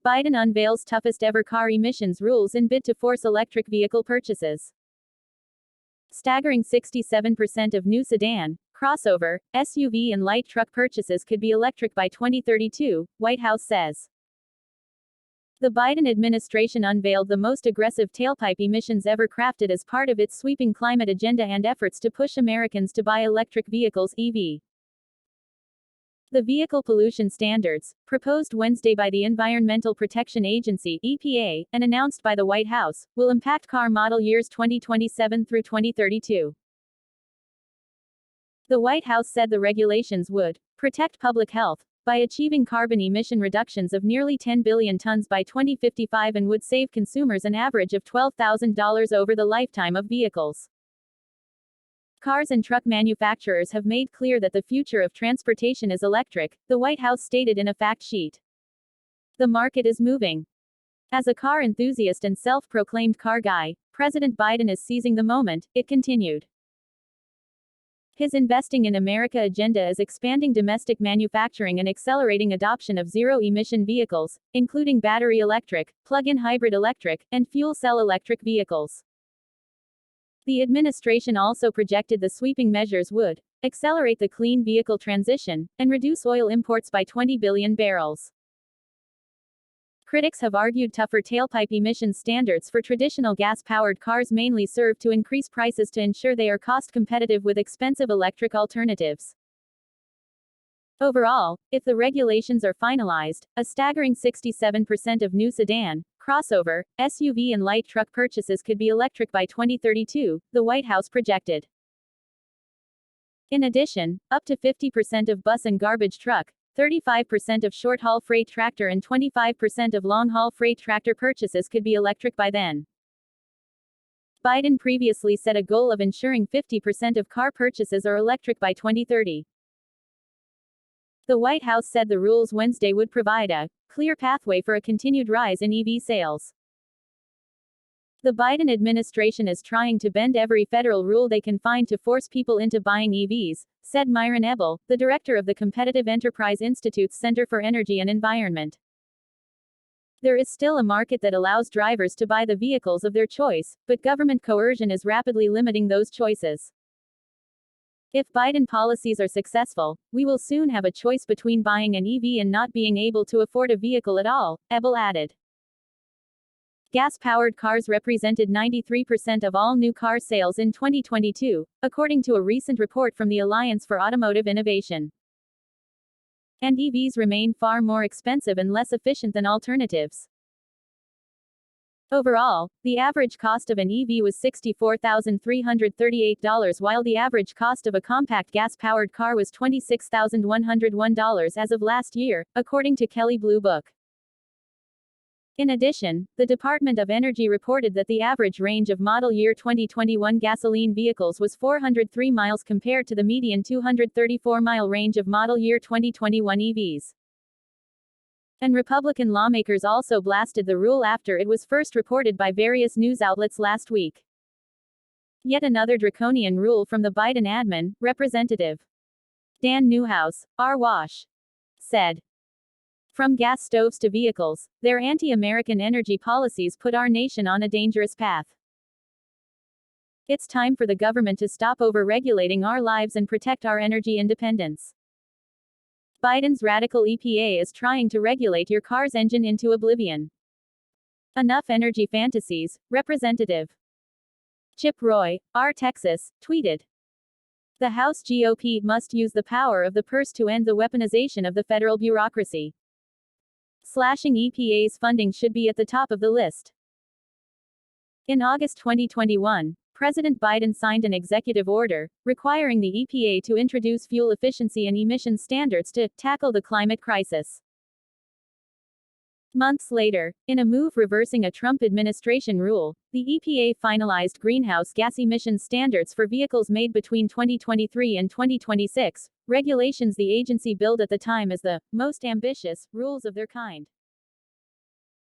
Biden unveils toughest ever car emissions rules in bid to force electric vehicle purchases. Staggering 67% of new sedan, crossover, SUV and light truck purchases could be electric by 2032, White House says. The Biden administration unveiled the most aggressive tailpipe emissions ever crafted as part of its sweeping climate agenda and efforts to push Americans to buy electric vehicles (EV). The vehicle pollution standards, proposed Wednesday by the Environmental Protection Agency (EPA) and announced by the White House, will impact car model years 2027 through 2032. The White House said the regulations would protect public health by achieving carbon emission reductions of nearly 10 billion tons by 2055 and would save consumers an average of $12,000 over the lifetime of vehicles. Cars and truck manufacturers have made clear that the future of transportation is electric, the White House stated in a fact sheet. The market is moving. As a car enthusiast and self-proclaimed car guy, President Biden is seizing the moment, it continued. His Investing in America agenda is expanding domestic manufacturing and accelerating adoption of zero-emission vehicles, including battery electric, plug-in hybrid electric, and fuel cell electric vehicles. The administration also projected the sweeping measures would accelerate the clean vehicle transition and reduce oil imports by 20 billion barrels. Critics have argued tougher tailpipe emissions standards for traditional gas-powered cars mainly serve to increase prices to ensure they are cost-competitive with expensive electric alternatives. Overall, if the regulations are finalized, a staggering 67% of new sedan, crossover, SUV and light truck purchases could be electric by 2032, the White House projected. In addition, up to 50% of bus and garbage truck, 35% of short-haul freight tractor and 25% of long-haul freight tractor purchases could be electric by then. Biden previously set a goal of ensuring 50% of car purchases are electric by 2030. The White House said the rules Wednesday would provide a clear pathway for a continued rise in EV sales. The Biden administration is trying to bend every federal rule they can find to force people into buying EVs, said Myron Ebel, the director of the Competitive Enterprise Institute's Center for Energy and Environment. There is still a market that allows drivers to buy the vehicles of their choice, but government coercion is rapidly limiting those choices. If Biden policies are successful, we will soon have a choice between buying an EV and not being able to afford a vehicle at all, Ebel added. Gas-powered cars represented 93% of all new car sales in 2022, according to a recent report from the Alliance for Automotive Innovation. And EVs remain far more expensive and less efficient than alternatives. Overall, the average cost of an EV was $64,338 while the average cost of a compact gas-powered car was $26,101 as of last year, according to Kelley Blue Book. In addition, the Department of Energy reported that the average range of model year 2021 gasoline vehicles was 403 miles compared to the median 234-mile range of model year 2021 EVs. And Republican lawmakers also blasted the rule after it was first reported by various news outlets last week. Yet another draconian rule from the Biden admin, Representative Dan Newhouse, R. Wash, said. From gas stoves to vehicles, their anti-American energy policies put our nation on a dangerous path. It's time for the government to stop over-regulating our lives and protect our energy independence. Biden's radical EPA is trying to regulate your car's engine into oblivion. Enough energy fantasies, Representative Chip Roy, R. Texas, tweeted. The House GOP must use the power of the purse to end the weaponization of the federal bureaucracy. Slashing EPA's funding should be at the top of the list. In August 2021, President Biden signed an executive order requiring the EPA to introduce fuel efficiency and emissions standards to tackle the climate crisis. Months later, in a move reversing a Trump administration rule, the EPA finalized greenhouse gas emissions standards for vehicles made between 2023 and 2026, regulations the agency billed at the time as the most ambitious rules of their kind.